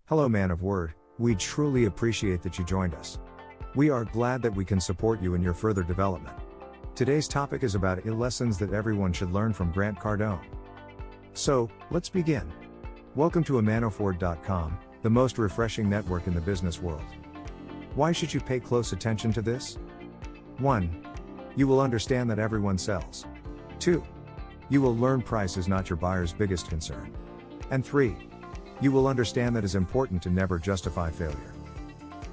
Hello, man of word, we truly appreciate that you joined us. We are glad that we can support you in your further development. Today's topic is about 8 lessons that everyone should learn from Grant Cardone. So, let's begin. Welcome to amanofword.com, the most refreshing network in the business world. Why should you pay close attention to this? 1. You will understand that everyone sells. 2. You will learn price is not your buyer's biggest concern. And 3. You will understand that it is important to never justify failure.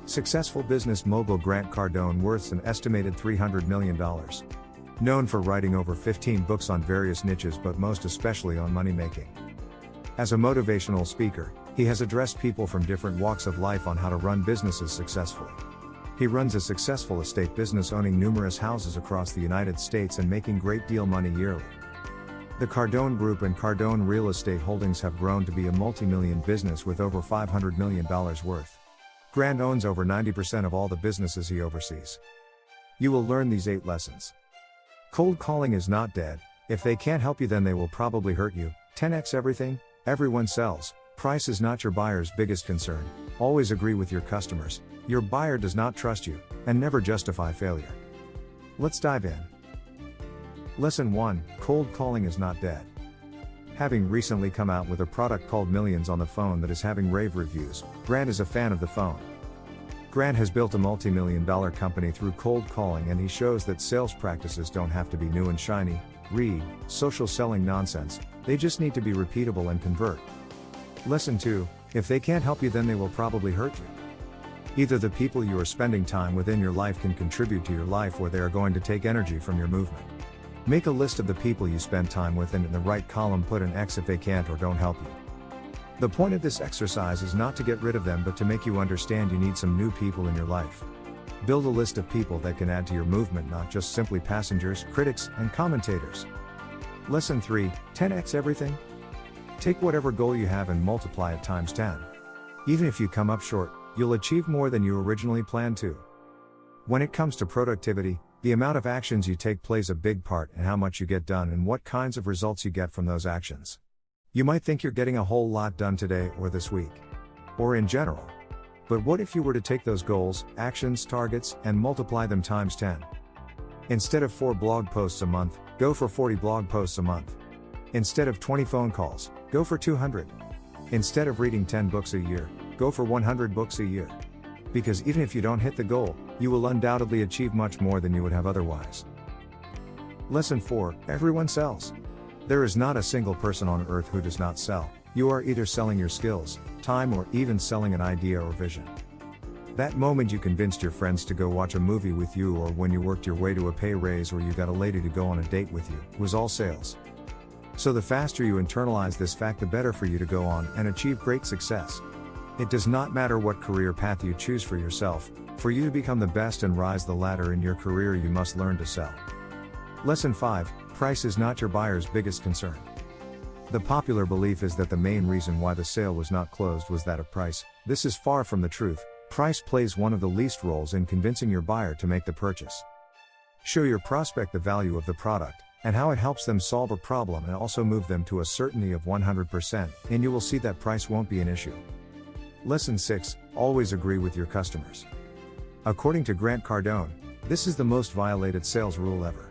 Successful business mogul Grant Cardone worth an estimated $300 million. Known for writing over 15 books on various niches but most especially on money making. As a motivational speaker, he has addressed people from different walks of life on how to run businesses successfully. He runs a successful estate business owning numerous houses across the United States and making great deal money yearly. The Cardone Group and Cardone Real Estate Holdings have grown to be a multi-million business with over $500 million worth. Grant owns over 90% of all the businesses he oversees. You will learn these 8 lessons. Cold calling is not dead. If they can't help you, then they will probably hurt you. 10x everything, everyone sells. Price is not your buyer's biggest concern. Always agree with your customers. Your buyer does not trust you, and never justify failure. Let's dive in. Lesson 1, cold calling is not dead. Having recently come out with a product called Millions on the Phone that is having rave reviews, Grant is a fan of the phone. Grant has built a multi-million-dollar company through cold calling, and he shows that sales practices don't have to be new and shiny, social selling nonsense, they just need to be repeatable and convert. Lesson 2, if they can't help you, then they will probably hurt you. Either the people you are spending time with in your life can contribute to your life, or they are going to take energy from your movement. Make a list of the people you spend time with, and in the right column put an X if they can't or don't help you. The point of this exercise is not to get rid of them but to make you understand you need some new people in your life. Build a list of people that can add to your movement, not just simply passengers, critics, and commentators. Lesson 3, 10x everything. Take whatever goal you have and multiply it times 10. Even if you come up short, you'll achieve more than you originally planned to. When it comes to productivity, the amount of actions you take plays a big part in how much you get done and what kinds of results you get from those actions. You might think you're getting a whole lot done today or this week, or in general. But what if you were to take those goals, actions, targets, and multiply them times 10? Instead of 4 blog posts a month, go for 40 blog posts a month. Instead of 20 phone calls, go for 200. Instead of reading 10 books a year, go for 100 books a year. Because even if you don't hit the goal, you will undoubtedly achieve much more than you would have otherwise. Lesson 4, everyone sells. There is not a single person on earth who does not sell. You are either selling your skills, time, or even selling an idea or vision. That moment you convinced your friends to go watch a movie with you, or when you worked your way to a pay raise, or you got a lady to go on a date with you, was all sales. So the faster you internalize this fact, the better for you to go on and achieve great success. It does not matter what career path you choose for yourself. For you to become the best and rise the ladder in your career, you must learn to sell. Lesson 5, price is not your buyer's biggest concern. The popular belief is that the main reason why the sale was not closed was that of price. This is far from the truth. Price plays one of the least roles in convincing your buyer to make the purchase. Show your prospect the value of the product, and how it helps them solve a problem, and also move them to a certainty of 100%, and you will see that price won't be an issue. Lesson 6, always agree with your customers. According to Grant Cardone, this is the most violated sales rule ever.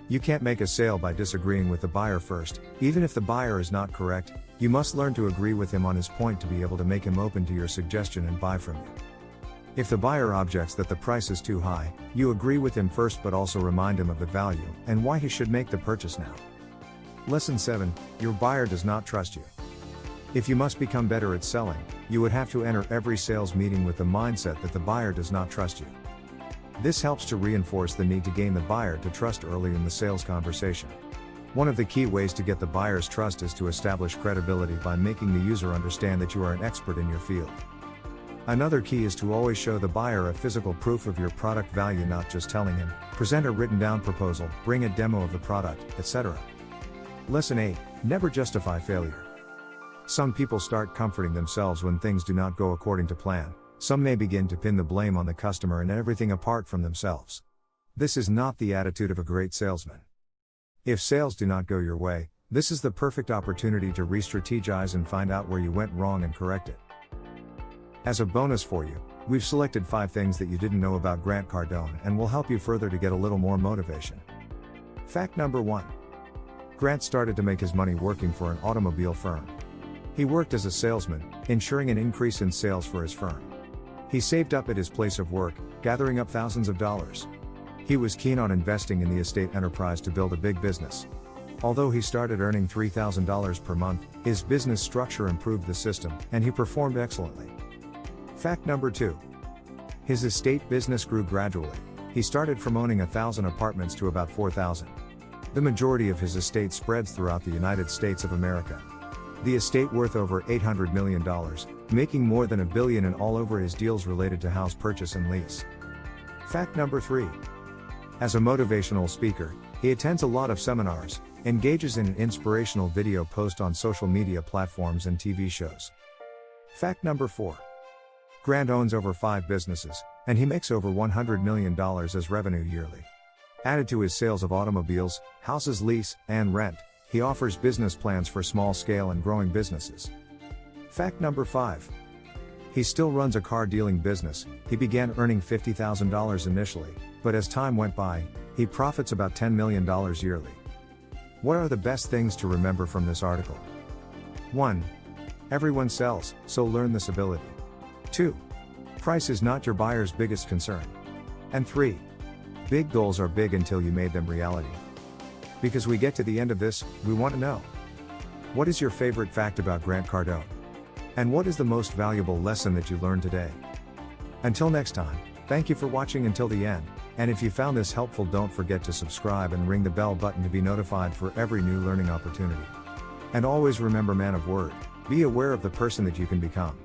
You can't make a sale by disagreeing with the buyer first. Even if the buyer is not correct, you must learn to agree with him on his point to be able to make him open to your suggestion and buy from you. If the buyer objects that the price is too high, you agree with him first but also remind him of the value and why he should make the purchase now. Lesson 7, your buyer does not trust you. If you must become better at selling, you would have to enter every sales meeting with the mindset that the buyer does not trust you. This helps to reinforce the need to gain the buyer to trust early in the sales conversation. One of the key ways to get the buyer's trust is to establish credibility by making the user understand that you are an expert in your field. Another key is to always show the buyer a physical proof of your product value, not just telling him. Present a written down proposal, bring a demo of the product, etc. Lesson 8, never justify failure. Some people start comforting themselves when things do not go according to plan. Some may begin to pin the blame on the customer and everything apart from themselves. This is not the attitude of a great salesman. If sales do not go your way, this is the perfect opportunity to re-strategize and find out where you went wrong and correct it. As a bonus for you, we've selected 5 things that you didn't know about Grant Cardone and will help you further to get a little more motivation. Fact number 1. Grant started to make his money working for an automobile firm. He worked as a salesman, ensuring an increase in sales for his firm. He saved up at his place of work, gathering up thousands of dollars. He was keen on investing in the estate enterprise to build a big business. Although he started earning $3,000 per month, his business structure improved the system, and he performed excellently. Fact number 2. His estate business grew gradually. He started from owning 1,000 apartments to about 4,000. The majority of his estate spreads throughout the United States of America. The estate worth over $800 million, making more than $1 billion in all over his deals related to house purchase and lease. Fact number 3. As a motivational speaker, he attends a lot of seminars, engages in an inspirational video post on social media platforms and TV shows. Fact number 4. Grant owns over 5 businesses, and he makes over $100 million as revenue yearly. Added to his sales of automobiles, houses lease, and rent, he offers business plans for small-scale and growing businesses. Fact number 5. He still runs a car dealing business. He began earning $50,000 initially, but as time went by, he profits about $10 million yearly. What are the best things to remember from this article? 1. Everyone sells, so learn this ability. 2. Price is not your buyer's biggest concern. And 3. Big goals are big until you made them reality. Because we get to the end of this, we want to know. What is your favorite fact about Grant Cardone? And what is the most valuable lesson that you learned today? Until next time, thank you for watching until the end, and if you found this helpful, don't forget to subscribe and ring the bell button to be notified for every new learning opportunity. And always remember, man of word, be aware of the person that you can become.